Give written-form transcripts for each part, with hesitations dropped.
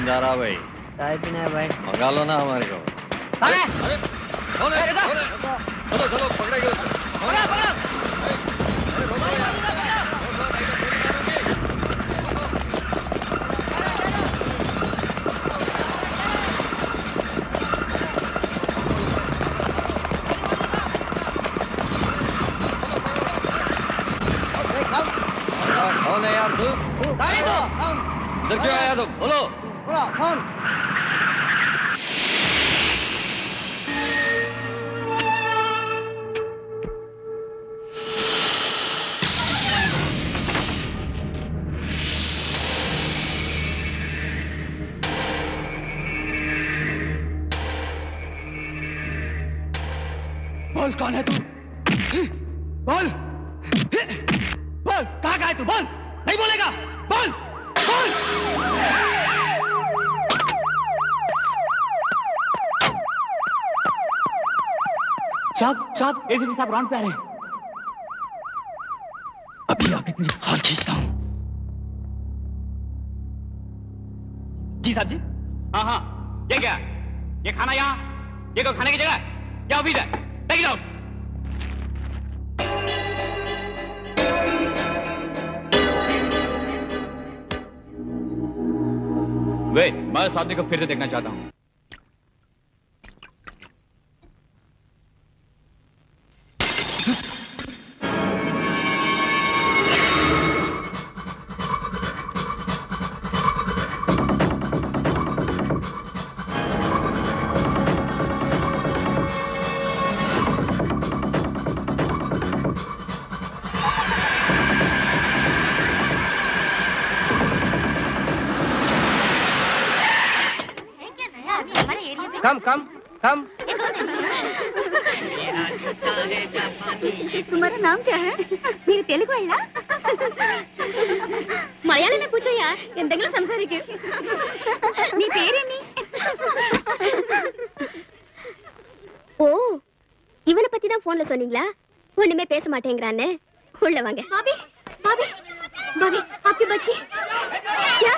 नींद आ रहा भाई? चाय पीना है भाई। मंगा लो ना हमारे को। अरे चलो चलो पकड़ेंगे उसे। कौन है यार तू? इधर क्यों आया तुम? बोलो। कौन? बोल कौन है तू? बोल बोल कहाँ का है तू? बोल। नहीं बोलेगा? बोल बोल। साहब एसीपी साहब राउंड पे आ रहे हैं। अभी आके तेरी खाल खींचता हूँ। जी साहब जी। हाँ ये क्या? ये खाना यहाँ? ये कोई खाने की जगह? क्या ऑफिस है? Take it out. वे मैं उस आदमी को फिर से देखना चाहता हूँ। कम तुम्हारा नाम क्या है? मेरे तेलुगु है मलयालम में पूछो यार ಎಂದೆಂಗಲೂ ಸಂಸಾರಿಕೆ ನೀ பேரேனி ஓ இவனை பத்தி தான் போன்ல சொன்னீங்களா? ஒண்ணுமே பேச மாட்டேங்கறானே. உள்ள வாங்க. பாபி பாபி பாபி आपकी बच्ची क्या?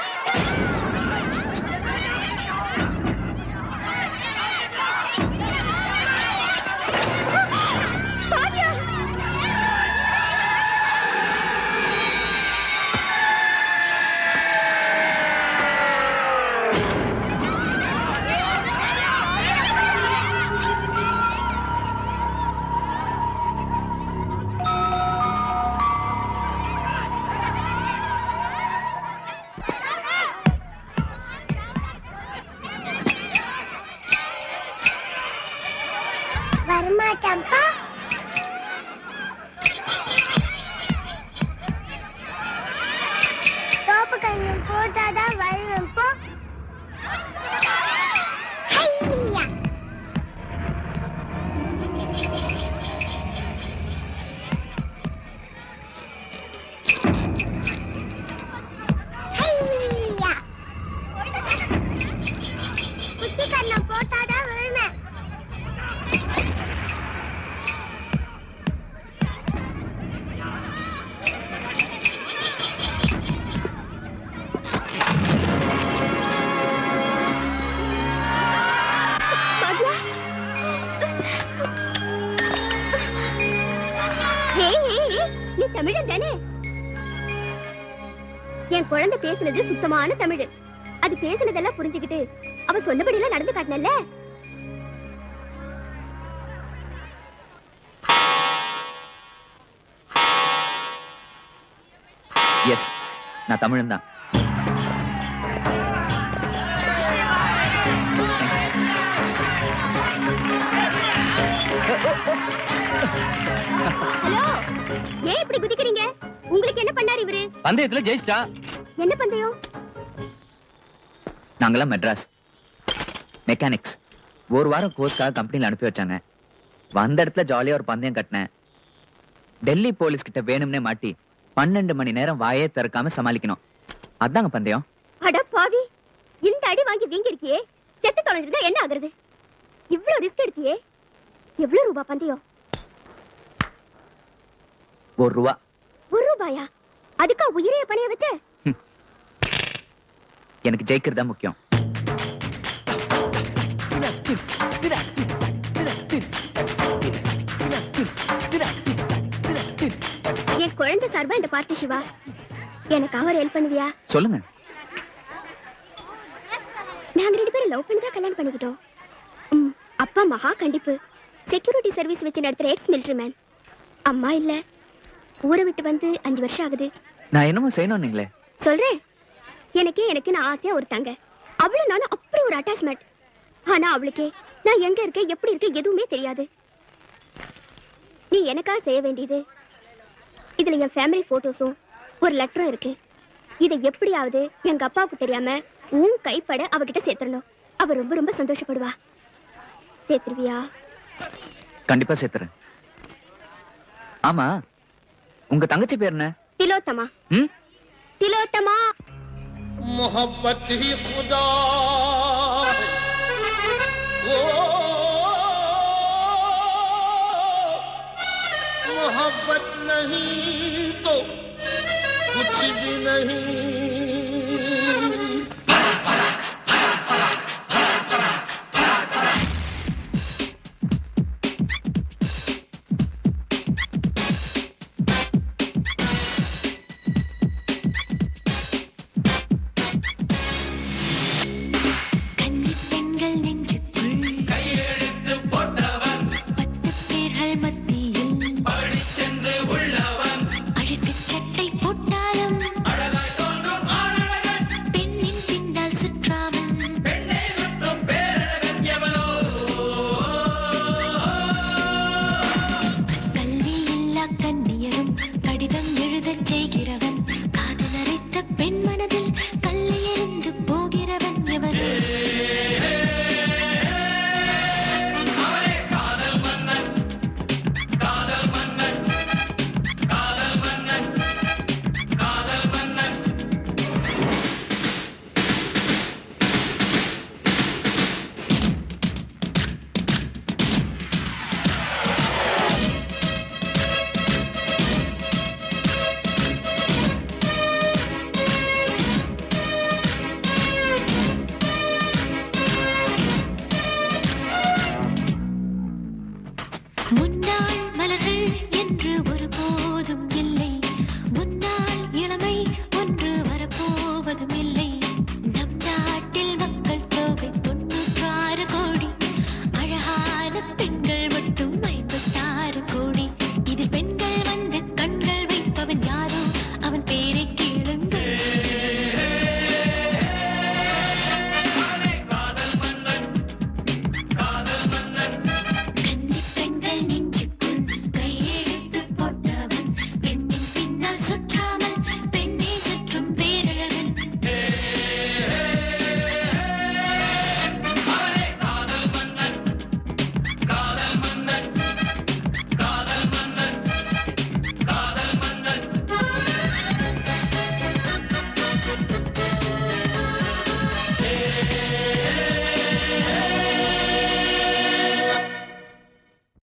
தமிழன் தானே? என் குழந்தை பேசுனது சுத்தமான தமிழ். அது பேசுனதெல்லாம் புரிஞ்சுக்கிட்டு அவ சொன்னபடி எல்லாம் நடந்து காட்டினல்ல. எஸ், நான் தமிழன் தான். ஹலோ, ஏன் இப்படி குதிக்கிறீங்க? உங்களுக்கு என்ன பண்ணாரு இவரு? பந்தயத்துல ஜெயிச்சிட்டா. என்ன பந்தயம்? நாங்கெல்லாம் மெட்ராஸ் மெக்கானிக்ஸ். ஒரு வாரம் கோர்ஸ்க்காக கம்பெனில அனுப்பி வச்சாங்க. வந்த இடத்துல ஜாலியா ஒரு பந்தயம் கட்டினேன். டெல்லி போலீஸ் கிட்ட வேணும்னே மாட்டி 12 மணி நேரம் வாயே திறக்காம சமாளிக்கணும். அதாங்க பந்தயம். அட பாவி, இந்த அடி வாங்கி வீங்கி இருக்கியே, செத்து தொலைஞ்சிருந்தா என்ன ஆகுறது? இவ்வளவு ரிஸ்க் எடுத்தியே. எவ்வளவு ரூபாய் பந்தயம்? ₹1. ₹1? அதுக்கா உயிரைய பணைய வச்ச? எனக்கு ஜெயிக்கிறதா முக்கியம். என் குழந்தை சார்பா இந்த பார்ட்டி சிவா, எனக்கு அவர் ஹெல்ப் பண்ணுவியா? சொல்லுங்க. நாங்க 2 பேரும் லவ் பண்ணி தான் கல்யாணம் பண்ணிக்கிட்டோம். அப்பா மகா கண்டிப்பு, செக்யூரிட்டி சர்வீஸ் வச்சு நடத்துற எக்ஸ் மிலிட்டரி மேன். அம்மா இல்ல, ஊரை விட்டு வந்து 5 வருஷம் ஆகுது. நான் என்னமோ செய்யணும் நீங்களே சொல்றேன். எனக்கு நான் ஆசையா ஒரு தங்க, அவளும் நானும் அப்படி ஒரு அட்டாச்மெண்ட். ஆனா அவளுக்கே நான் எங்க இருக்கேன் எப்படி இருக்கேன் எதுவுமே தெரியாது. நீ எனக்காக செய்ய வேண்டியது, இதுல என் ஃபேமிலி போட்டோஸும் ஒரு லெட்டரும் இருக்கு. இதை எப்படியாவது எங்க அப்பாவுக்கு தெரியாம உன் கைப்பட அவகிட்ட சேர்த்துடணும். அவ ரொம்ப ரொம்ப சந்தோஷப்படுவா. சேர்த்துருவியா? கண்டிப்பா சேர்த்துறேன். ஆமா, உங்க தங்கச்சி பேர் என்ன? திலோத்தமா. திலோத்தமா. मोहब्बत ही खुदा ओ मोहब्बत नहीं तो कुछ भी नहीं